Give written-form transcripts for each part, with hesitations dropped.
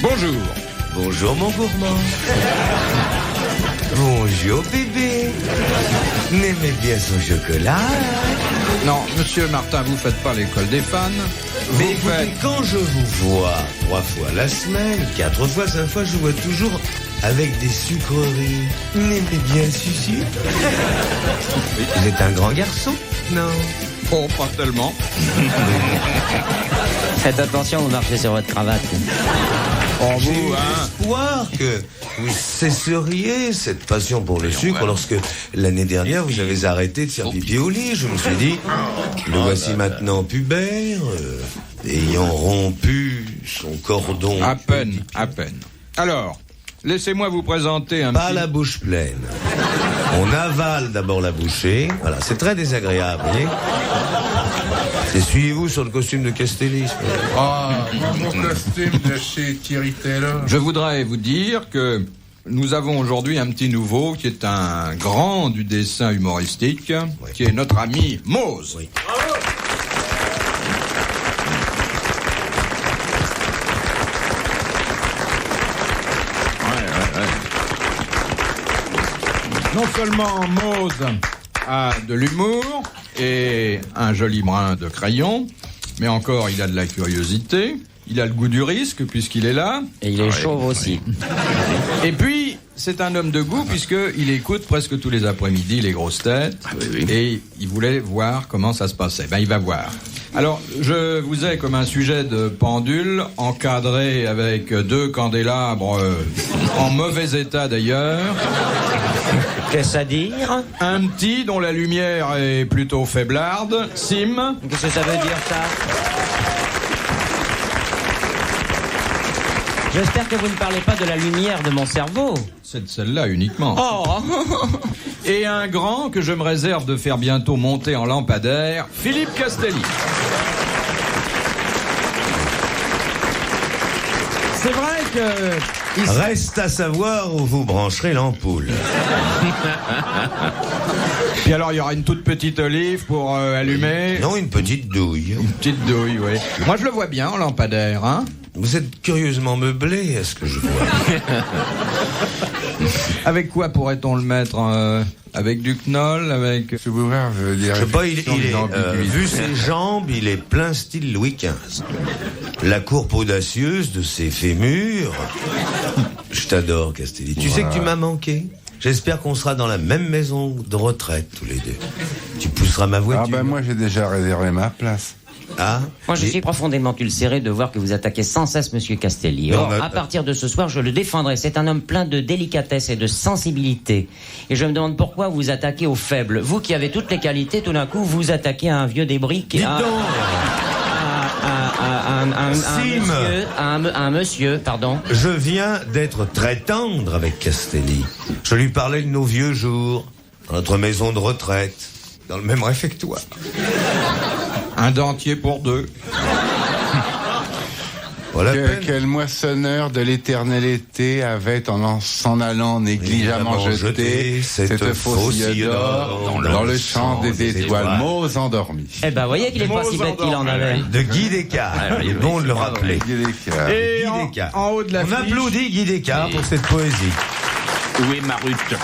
Bonjour. Bonjour mon gourmand. Bonjour bébé. N'aimez bien son chocolat? Non, monsieur Martin, vous faites pas l'école des fans. Mais écoutez, quand je vous vois 3 fois la semaine, 4 fois, 5 fois, je vous vois toujours avec des sucreries. N'aimez bien Sucy? Vous êtes un grand garçon? Non. Oh, pas tellement. Faites attention, vous marchez sur votre cravate. Oh, J'ai vous, eu hein. l'espoir que vous cesseriez cette passion pour le sucre lorsque l'année dernière vous avez arrêté de faire pipi au lit. Je me suis dit, le voici maintenant pubère, ayant rompu son cordon. À peine. Alors, laissez-moi vous présenter un Pas petit... la bouche pleine. On avale d'abord la bouchée. Voilà, c'est très désagréable, vous voyez. Essuyez-vous sur le costume de Castelli. Ah, mon costume de chez Thierry Taylor. Je voudrais vous dire que nous avons aujourd'hui un petit nouveau qui est un grand du dessin humoristique, qui est notre ami Mose. Oui. Non seulement Mose a de l'humour et un joli brin de crayon, mais encore il a de la curiosité, il a le goût du risque puisqu'il est là. Et il est chauve aussi. Et puis, c'est un homme de goût puisqu'il écoute presque tous les après-midi les grosses têtes. Et il voulait voir comment ça se passait. Ben, il va voir. Alors, je vous ai comme un sujet de pendule, encadré avec 2 candélabres en mauvais état d'ailleurs. Qu'est-ce à dire? Un petit dont la lumière est plutôt faiblarde. Sim. Qu'est-ce que ça veut dire, ça? J'espère que vous ne parlez pas de la lumière de mon cerveau. C'est de celle-là uniquement. Oh. Et un grand que je me réserve de faire bientôt monter en lampadaire, Philippe Castelli. C'est vrai que... Reste à savoir où vous brancherez l'ampoule. Puis alors, il y aura une toute petite olive pour allumer. Non, une petite douille. Une petite douille, oui. Moi, je le vois bien en lampadaire, hein. Vous êtes curieusement meublé, est-ce que je vois? Avec quoi pourrait-on le mettre avec du knoll, avec... Ce bouvard veut dire... Je sais pas, il est vu ses jambes, il est plein style Louis XV. La courbe audacieuse de ses fémurs. Je t'adore, Castelli. Tu sais que tu m'as manqué. J'espère qu'on sera dans la même maison de retraite, tous les deux. Tu pousseras ma voiture. Ah ben moi j'ai déjà réservé ma place. Ah, Moi, je suis profondément ulcéré de voir que vous attaquez sans cesse Monsieur Castelli. Non, Or, mais- à partir de ce soir, je le défendrai. C'est un homme plein de délicatesse et de sensibilité. Et je me demande pourquoi vous attaquez aux faibles. Vous qui avez toutes les qualités, tout d'un coup, vous attaquez à un vieux débris qui Dites a... donc. un monsieur, pardon. Je viens d'être très tendre avec Castelli. Je lui parlais de nos vieux jours, dans notre maison de retraite, dans le même réfectoire. Un dentier pour 2. Voilà la peine. Quel moissonneur de l'éternel été avait, s'en allant négligemment jeter cette faucille d'or dans le champ des étoiles. Mose endormi. Eh ben, voyez qu'il est pas si bête qu'il en avait. De Guy Descartes. Il est bon de le rappeler. Et Guy en, Descartes. en haut de la On applaudit Guy Descartes pour cette poésie. Où est ma rute?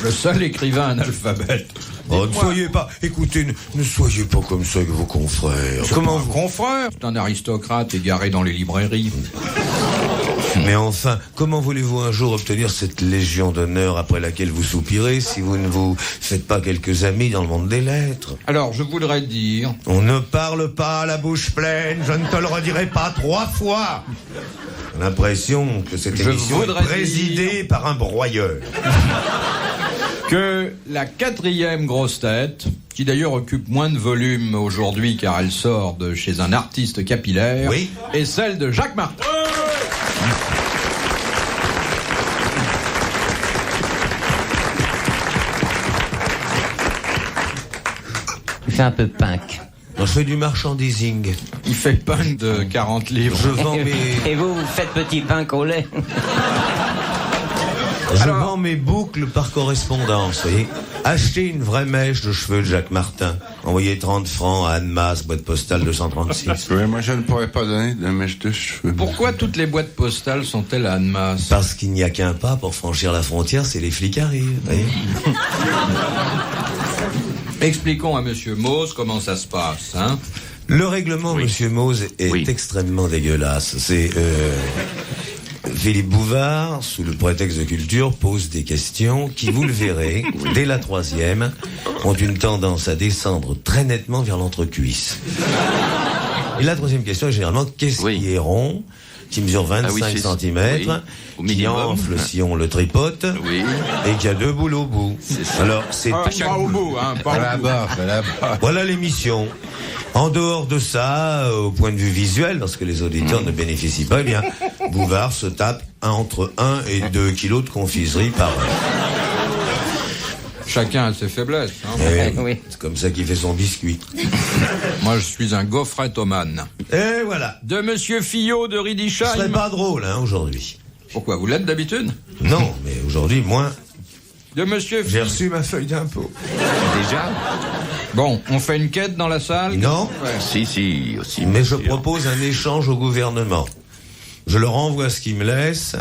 le seul écrivain analphabète. Oh, ne soyez pas, écoutez, ne soyez pas comme ça avec vos confrères. Comment vous confrère? C'est un aristocrate égaré dans les librairies. Mais enfin, comment voulez-vous un jour obtenir cette légion d'honneur après laquelle vous soupirez si vous ne vous faites pas quelques amis dans le monde des lettres? Alors, je voudrais dire... On ne parle pas à la bouche pleine, je ne te le redirai pas 3 fois. J'ai l'impression que cette émission est présidée par un broyeur. Que la 4e grosse tête, qui d'ailleurs occupe moins de volume aujourd'hui car elle sort de chez un artiste capillaire, oui, est celle de Jacques Martin. Il fait un peu punk. Non, je fais du merchandising. Il fait punk de 40 livres. Je vends mes... Et vous, vous faites petit punk au lait. Je vends mes boucles par correspondance, vous voyez. Achetez une vraie mèche de cheveux de Jacques Martin. Envoyez 30 francs à Annemasse, boîte postale 236. Oui, moi je ne pourrais pas donner de mèche de cheveux. Pourquoi toutes les boîtes postales sont-elles à Annemasse? Parce qu'il n'y a qu'un pas pour franchir la frontière, c'est les flics arrivent, vous voyez. Expliquons à Monsieur Mose comment ça se passe, hein. Le règlement, Monsieur Mose, est extrêmement dégueulasse. C'est Philippe Bouvard, sous le prétexte de culture, pose des questions qui, vous le verrez, dès la 3e, ont une tendance à descendre très nettement vers l'entrecuisse. Et la 3e question est généralement, qu'est-ce qui est rond, qui mesure 25 cm, qui enfle si on le tripote, et qui a 2 boules au bout. Alors, c'est pas au bout, hein, pas là-bas. Voilà l'émission. En dehors de ça, au point de vue visuel, lorsque les auditeurs ne bénéficient pas, eh bien, Bouvard se tape entre 1 et 2 kilos de confiserie par heure. Chacun a ses faiblesses, hein. Oui. C'est comme ça qu'il fait son biscuit. Moi, je suis un gaufrettomane. Et voilà. De Monsieur Fillot de Riedisheim. Ce serait pas drôle, hein, aujourd'hui. Pourquoi? Vous l'êtes d'habitude? Non, mais aujourd'hui, moins. De Monsieur J'ai reçu ma feuille d'impôt. Déjà? Bon, on fait une quête dans la salle? Non. Si, aussi. Mais je propose un échange au gouvernement. Je leur envoie ce qu'ils me laissent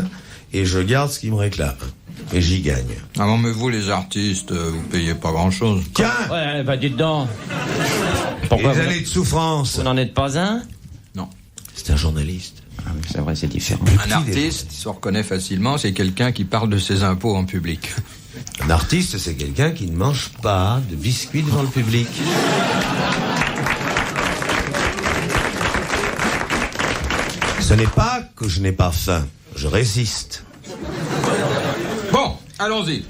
et je garde ce qu'ils me réclament. Et j'y gagne. Ah non, mais vous, les artistes, vous payez pas grand-chose. Tiens! Ouais, bah dites donc. Pourquoi les années de souffrance. Vous n'en êtes pas un? Non. C'est un journaliste. Ah, c'est vrai, c'est différent. Un artiste, il se reconnaît facilement, c'est quelqu'un qui parle de ses impôts en public. Un artiste, c'est quelqu'un qui ne mange pas de biscuits devant le public. Ce n'est pas que je n'ai pas faim, je résiste. Bon, allons-y.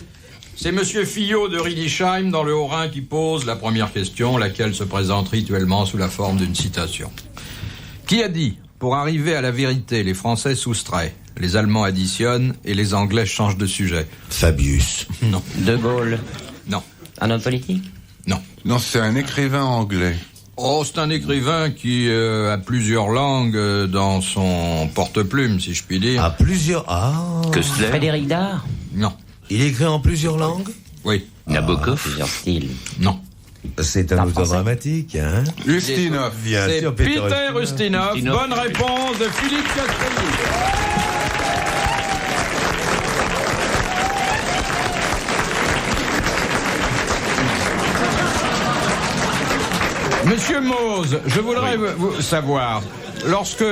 C'est Monsieur Fillot de Riedisheim, dans le Haut-Rhin, qui pose la première question, laquelle se présente rituellement sous la forme d'une citation. Qui a dit, pour arriver à la vérité, les Français soustraient, les Allemands additionnent et les Anglais changent de sujet? Fabius. Non. De Gaulle. Non. Un homme politique? Non. Non, c'est un écrivain anglais. Oh, c'est un écrivain qui a plusieurs langues dans son porte-plume, si je puis dire. À plusieurs... Ah. Köstler. Frédéric Dard? Non. Il écrit en plusieurs langues? Oui. Nabokov. Plusieurs styles. Non. C'est un auteur dramatique, hein? Ustinov. Bien C'est sûr, Peter Ustinov. Ustinov. Bonne réponse de Philippe Castelli. Monsieur Mose, je voudrais vous savoir, lorsque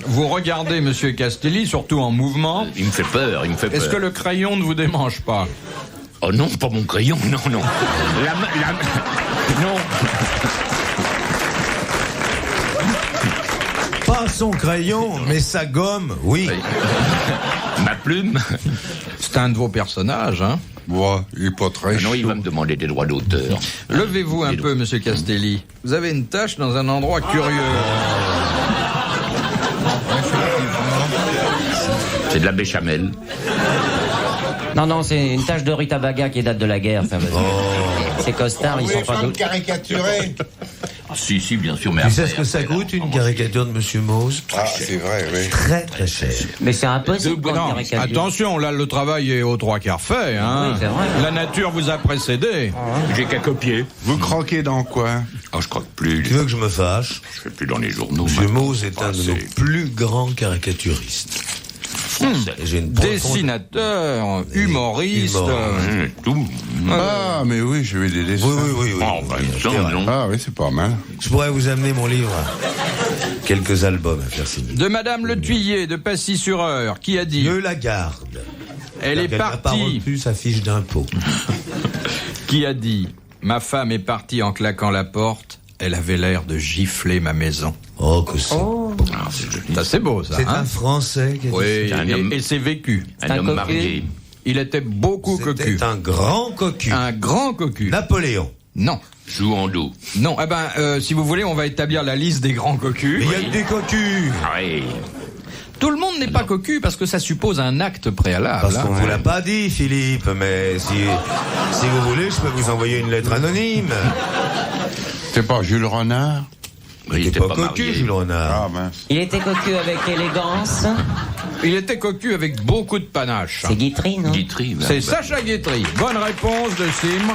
vous regardez Monsieur Castelli, surtout en mouvement, Il me fait peur, est-ce que le crayon ne vous démange pas? Oh non, pas mon crayon, non. Non. Pas son crayon, mais sa gomme, oui. Ma plume. C'est un de vos personnages, hein? Bon, il est pas très Non, chaud. il va me demander des droits d'auteur. Levez-vous un peu, Monsieur Castelli. Vous avez une tache dans un endroit curieux. C'est de la béchamel. Non, c'est une tache de Rita Baga qui date de la guerre. Ça, Ces costards, ils sont pas d'autres. caricaturer. Ah, si, bien sûr, mais Tu sais après, ce que ça coûte, une caricature de Monsieur Mose? Ah, c'est vrai, oui. Très, très cher. Mais c'est impossible pour Non, une caricature. attention, là, le travail est aux 3/4 fait, hein. Oui, c'est vrai. La nature vous a précédé. j'ai qu'à copier. Vous croquez dans quoi? Oh, je crois plus. Tu veux que je me fâche? Je fais plus dans les journaux. Monsieur maintenant. Mose est un de nos plus grands caricaturistes. Et j'ai une profonde- Dessinateur, humoriste. Tout. Ah, mais oui, j'ai vu des dessins. Oui. Oh, bah, C'est vrai. non. Ah oui, c'est pas mal. Je pourrais vous amener mon livre. Quelques albums à faire signer. De Madame Le Thuillier, de Passy-sur-Eure, qui a dit... Dieu la garde. Elle est n'a pas partie. reçu sa fiche d'impôt. Qui a dit... Ma femme est partie en claquant la porte. Elle avait l'air de gifler ma maison. Oh, que c'est. Ah, c'est joli. Ça, c'est beau, ça, C'est hein? un Français qui a dit Oui, C'est un homme- et c'est vécu. Un homme cocu. marié. Il était beaucoup ça. cocu. C'était un grand cocu. Un grand cocu. Napoléon. Non. Joue en dos. Non, si vous voulez, on va établir la liste des grands cocus. Mais il y a que des cocus. Ah oui. Tout le monde n'est pas cocu parce que ça suppose un acte préalable. Parce hein. qu'on vous l'a pas dit, Philippe, mais si vous voulez, je peux vous envoyer une lettre anonyme. C'est pas Jules Renard? Il était pas cocu, Jules Renard. Ah, mince. Il était cocu avec élégance. Il était cocu avec beaucoup de panache. C'est Guitry, non? Guitry. C'est Sacha Guitry. Bonne réponse de Sim.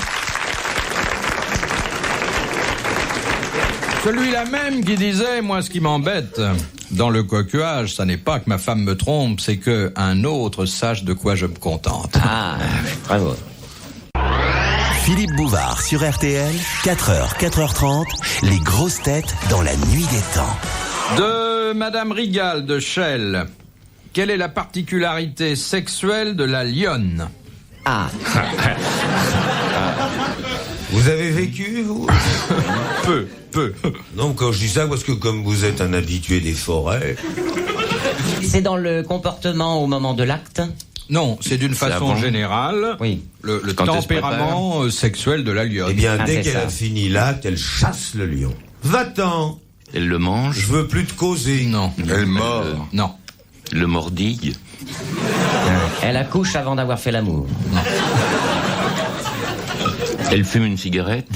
Celui-là même qui disait, moi ce qui m'embête dans le cocuage, ça n'est pas que ma femme me trompe, c'est que un autre sache de quoi je me contente. Ah, bravo. Philippe Bouvard sur RTL, 4h, 4h30, les grosses têtes dans la nuit des temps. De Madame Rigal de Chelles. Quelle est la particularité sexuelle de la lionne? Ah, Vous avez vécu, vous? Peu. Non, quand je dis ça, parce que comme vous êtes un habitué des forêts... c'est dans le comportement au moment de l'acte? Non, c'est d'une façon avant. générale Oui. le Quand elle se tempérament sexuel de la lionne. Eh bien, Ah, dès c'est qu'elle ça. a fini l'acte, elle chasse le lion. Va-t'en! Elle le mange. Je veux plus te causer. Non. Elle mord. Non. Le mordille. Elle accouche avant d'avoir fait l'amour. Elle fume une cigarette.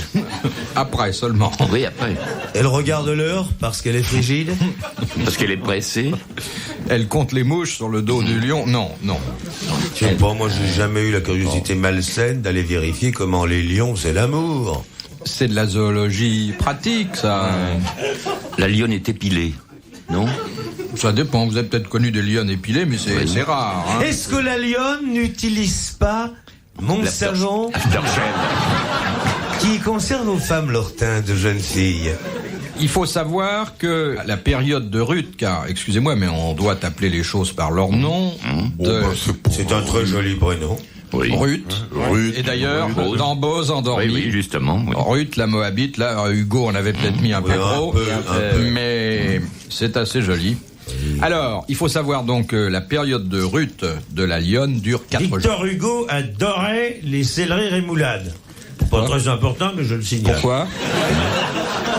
Après seulement. Oui, après. Elle regarde l'heure parce qu'elle est frigide. Parce qu'elle est pressée. Elle compte les mouches sur le dos du lion. Non. Je sais pas, moi j'ai jamais eu la curiosité malsaine d'aller vérifier comment les lions c'est l'amour. C'est de la zoologie pratique, ça. La lionne est épilée. Non? Ça dépend. Vous avez peut-être connu des lionnes épilées, mais c'est rare. Hein. Est-ce que la lionne n'utilise pas mon savon qui conserve aux femmes leur teint de jeune fille? Il faut savoir que la période de rut, car, excusez-moi, mais on doit appeler les choses par leur nom, C'est un très joli prénom. Oui. Rut. Et d'ailleurs, Rut. dans Beaux endormis, Oui, justement. Oui. Rut, la Moabite, là, Hugo en avait peut-être mis un peu Oui, un trop, peu. mais c'est assez joli. Alors, il faut savoir donc que la période de rut de la lionne dure 4 jours. Victor Hugo adorait les céleris rémoulades. Pas très important, mais je le signale. Pourquoi?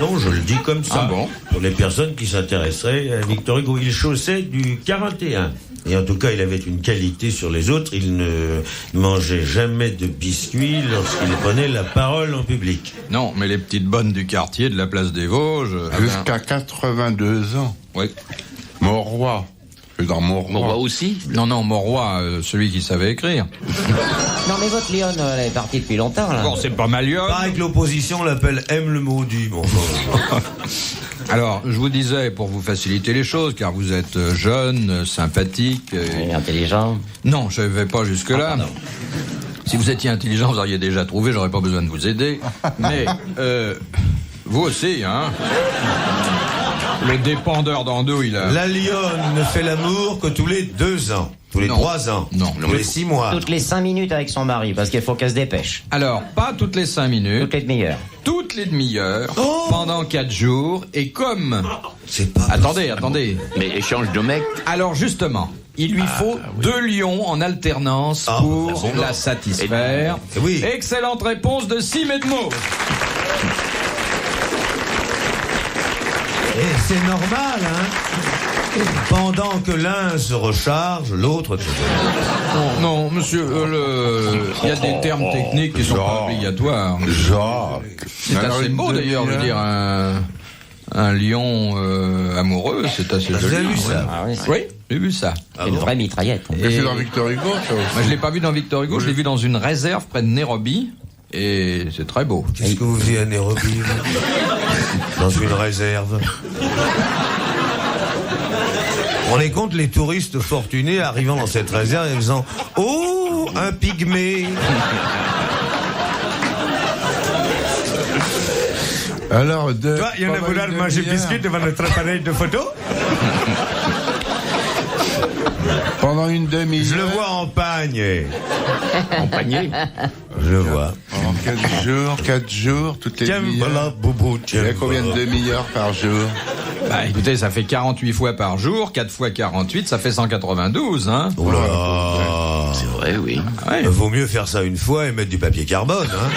Non, je le dis comme ça. Ah bon? Pour les personnes qui s'intéresseraient à Victor Hugo, il chaussait du 41. Et en tout cas, il avait une qualité sur les autres. Il ne mangeait jamais de biscuits lorsqu'il prenait la parole en public. Non, mais les petites bonnes du quartier de la place des Vosges... Jusqu'à 82 ans. Oui. Mauroy. Je suis dans Mauroy. Mauroy aussi. Non, Mauroy, celui qui savait écrire. Non, mais votre lionne, elle est partie depuis longtemps, là. Bon, c'est pas ma lionne. Pareil que l'opposition l'appelle M le maudit, mon frère. Alors, je vous disais, pour vous faciliter les choses, car vous êtes jeune, sympathique... Et intelligent. Non, je ne vais pas jusque-là. Si vous étiez intelligent, vous auriez déjà trouvé, j'aurais pas besoin de vous aider. Mais, vous aussi, hein. Le dépendeur d'andouille, là. La lionne ne fait l'amour que tous les 2 ans. Tous les Non. 3 ans. Non. Tous les 6 mois. Toutes les 5 minutes avec son mari, parce qu'il faut qu'elle se dépêche. Alors, pas toutes les 5 minutes, Toutes les demi-heures. toutes les demi-heures, Oh pendant 4 jours, et comme... C'est pas... Attendez. Mais échange de mecs. Alors, justement, il lui faut 2 lions en alternance Ah, pour bah, bon. la satisfaire. Et oui. Excellente réponse de Sim Edmo. Et c'est normal, hein. Pendant que l'un se recharge, l'autre... Non, monsieur, il y a des termes techniques qui sont pas obligatoires. Jacques. C'est assez beau d'ailleurs, je veux dire, un lion amoureux, c'est assez Vous joli. avez vu ça? Ah oui, Oui, j'ai vu ça. Ah c'est une bon? vraie mitraillette. Mais c'est dans Victor Hugo, ça aussi. Moi, je l'ai pas vu dans Victor Hugo, je l'ai vu dans une réserve près de Nairobi, et c'est très beau. Qu'est-ce que vous faisiez à Nairobi, vous? Dans une réserve. On les compte les touristes fortunés arrivant dans cette réserve et faisant « Oh, un pygmée !» Alors, Toi, il y en a vouloir manger biscuit devant notre appareil de photo? Pendant une demi-heure. Je le vois en pagne. En panier. Je le vois. Pendant 4 jours, toutes les Tiens, demi-heures. voilà, boubou, Il y tiens. a combien de demi-heures par jour? Bah écoutez, ça fait 48 fois par jour, 4 fois 48, ça fait 192, hein. Oh là là. C'est vrai, oui. Ouais. Vaut mieux faire ça une fois et mettre du papier carbone, hein.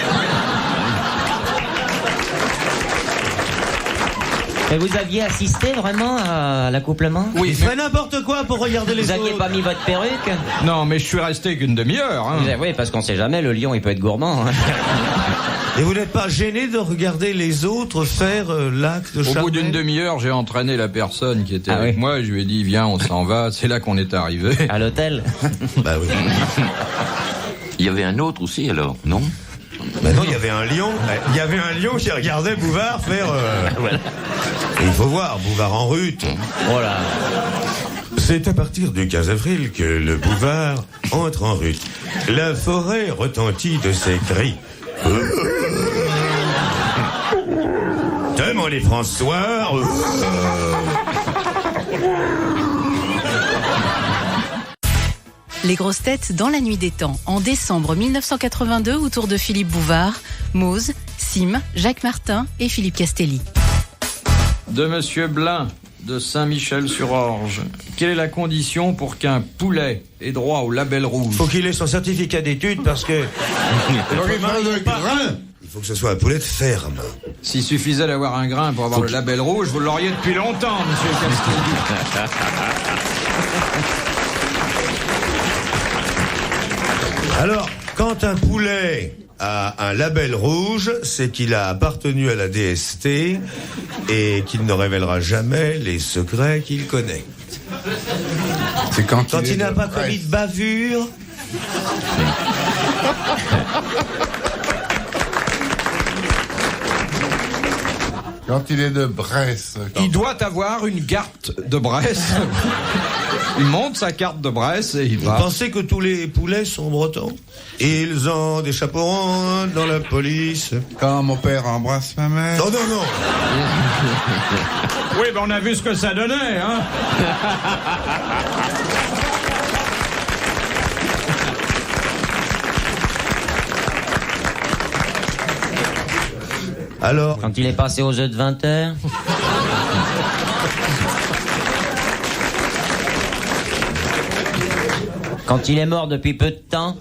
Mais vous aviez assisté vraiment à l'accouplement? Oui, Il ferait n'importe quoi pour regarder les Vous autres. aviez pas mis votre perruque? Non, mais je suis resté qu'une demi-heure. Hein. Oui, parce qu'on sait jamais, le lion il peut être gourmand. Hein. Et vous n'êtes pas gêné de regarder les autres faire l'acte de Au bout charnel? d'une demi-heure, j'ai entraîné la personne qui était avec moi. Je lui ai dit, viens, on s'en va. C'est là qu'on est arrivé. À l'hôtel? Bah oui. Il y avait un autre aussi, alors, non? Bah non, il y avait un lion. Il y avait un lion qui regardait Bouvard faire. Voilà. Et il faut voir Bouvard en rut. Voilà. C'est à partir du 15 avril que le Bouvard entre en rut. La forêt retentit de ses cris. Tellement les François. Les grosses têtes dans la nuit des temps. En décembre 1982, autour de Philippe Bouvard, Mose, Sim, Jacques Martin et Philippe Castelli. De Monsieur Blin, de Saint-Michel-sur-Orge. Quelle est la condition pour qu'un poulet ait droit au label rouge? Faut qu'il ait son certificat d'études parce que. Il faut que ce soit un poulet de ferme. S'il suffisait d'avoir un grain pour avoir le label rouge, vous l'auriez depuis longtemps, Monsieur Castelli. Alors, quand un poulet a un label rouge, c'est qu'il a appartenu à la DST et qu'il ne révélera jamais les secrets qu'il connaît. C'est quand il n'a pas commis de bavure. Quand il est de Bresse. Il doit avoir une carte de Bresse. Il monte sa carte de Bresse et il Vous va. pensez que tous les poulets sont bretons? Ils ont des chapeaux ronds dans la police. Quand mon père embrasse ma mère. Non, non, non. Oui, ben on a vu ce que ça donnait, hein. Alors, Quand il est passé aux œufs de 20 heures? Quand il est mort depuis peu de temps?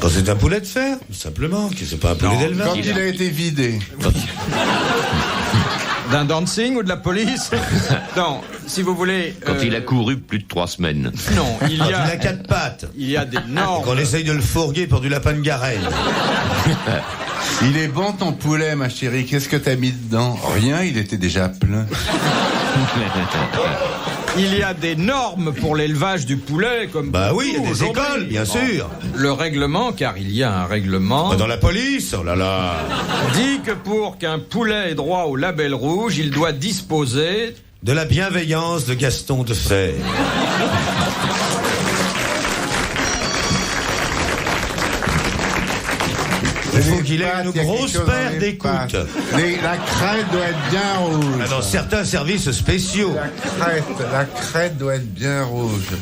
quand c'est un poulet de fer, simplement, que c'est pas un poulet d'élevage. Quand il a été vidé. D'un dancing ou de la police? Non, si vous voulez. Quand il a couru plus de 3 semaines. Non, il Quand y il a a. 4 pattes. Il y a des normes. Qu'on essaye de le fourguer pour du lapin de Garenne. Il est bon ton poulet, ma chérie. Qu'est-ce que t'as mis dedans? Rien, il était déjà plein. Il y a des normes pour l'élevage du poulet, comme. Bah oui, il y a des aujourd'hui. écoles, bien sûr. Le règlement, car il y a un règlement, Dans la police, oh là là. dit que pour qu'un poulet ait droit au label rouge, il doit disposer. De la bienveillance de Gaston de Fer. Il faut qu'il ait une grosse paire d'écoutes. La crête doit être bien rouge. Dans certains services spéciaux. La crête doit être bien rouge.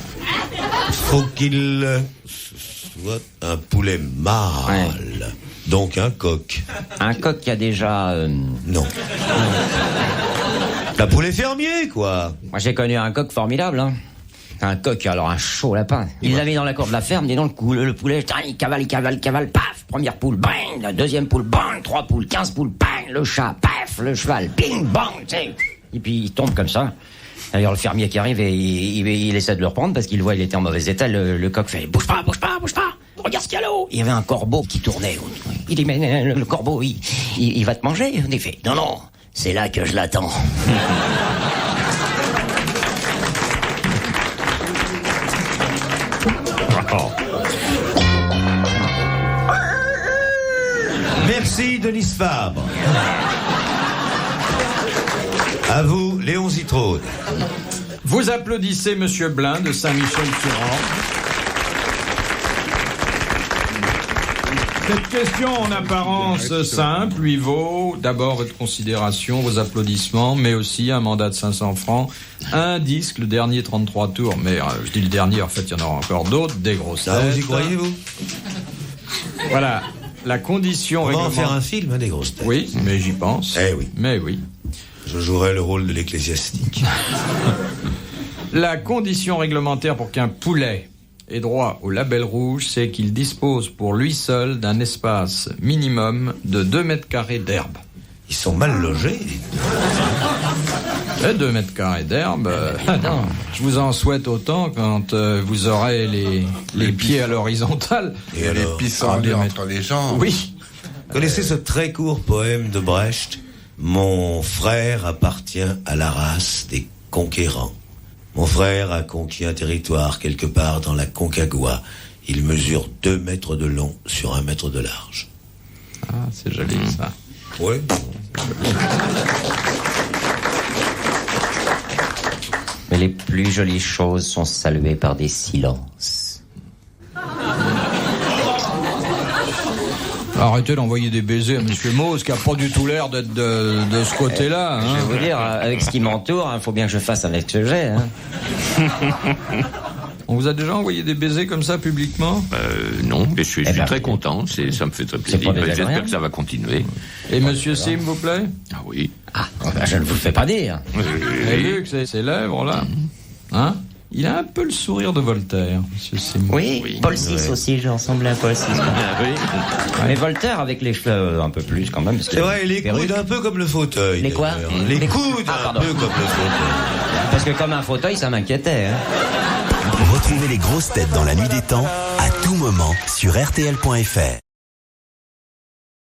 Faut qu'il soit un poulet mâle. Ouais. Donc un coq. Un coq qui a déjà... Non. Un poulet fermier, quoi. Moi j'ai connu un coq formidable, hein. Un coq, alors un chaud lapin. Il l'avait dans la cour de la ferme, dis donc le poulet, il cavale, paf, première poule, bang, la deuxième poule, bang, 3 poules, 15 poules, bang, le chat, paf, le cheval, bing, bang, tu sais. Et puis il tombe comme ça. D'ailleurs le fermier qui arrive et il essaie de le reprendre parce qu'il voit il était en mauvais état. Le coq fait bouge pas, regarde ce qu'il y a là-haut. Il y avait un corbeau qui tournait. Il dit mais le corbeau il va te manger. Il fait non, c'est là que je l'attends. Merci, Denis Fabre. À vous, Léon Zitrone. Vous applaudissez Monsieur Blin de Saint-Michel-sur-Orge. Cette question en apparence simple lui vaut d'abord votre considération, vos applaudissements, mais aussi un mandat de 500 francs, un disque, le dernier 33 tours, mais je dis le dernier, en fait il y en aura encore d'autres, des grosses têtes. Vous y croyez, vous? Voilà, la condition On va en réglementaire... faire un film, hein, des grosses têtes. Oui, mais j'y pense. Eh oui. Mais oui. Je jouerai le rôle de l'ecclésiastique. La condition réglementaire pour qu'un poulet ait droit au label rouge, c'est qu'il dispose pour lui seul d'un espace minimum de 2 mètres carrés d'herbe. Ils sont mal logés. Et 2 mètres carrés d'herbe, je vous en souhaite autant quand vous aurez les pieds à l'horizontale. Et les alors, pissenlits entre les jambes. Oui. connaissez ce très court poème de Brecht? Mon frère appartient à la race des conquérants. Mon frère a conquis un territoire quelque part dans la Concagua. Il mesure 2 mètres de long sur 1 mètre de large. Ah, c'est joli ça. Oui. Mais les plus jolies choses sont saluées par des silences. Arrêtez d'envoyer des baisers à M. Mose, qui a pas du tout l'air d'être de ce côté-là. Hein. Je vais vous dire, avec ce qui m'entoure, il faut bien que je fasse avec ce que j'ai. Hein. On vous a déjà envoyé des baisers comme ça publiquement? Non, mais je suis très content. Ça me fait très plaisir. J'espère que ça va continuer. Et Monsieur Sim, vous plaît? Ah oui. Ah, ben je ne vous le fais pas dire. Vous avez vu que ces lèvres là, hein? Il a un peu le sourire de Voltaire, Monsieur Sim. Oui, Paul VI aussi, je ressemblais à Paul VI. Mais Voltaire avec les cheveux un peu plus quand même. C'est vrai, les coudes un peu comme le fauteuil. Les quoi? Les coudes un peu comme le fauteuil. Parce que comme un fauteuil, ça m'inquiétait. Hein. Retrouvez les grosses têtes dans la nuit des temps à tout moment sur RTL.fr.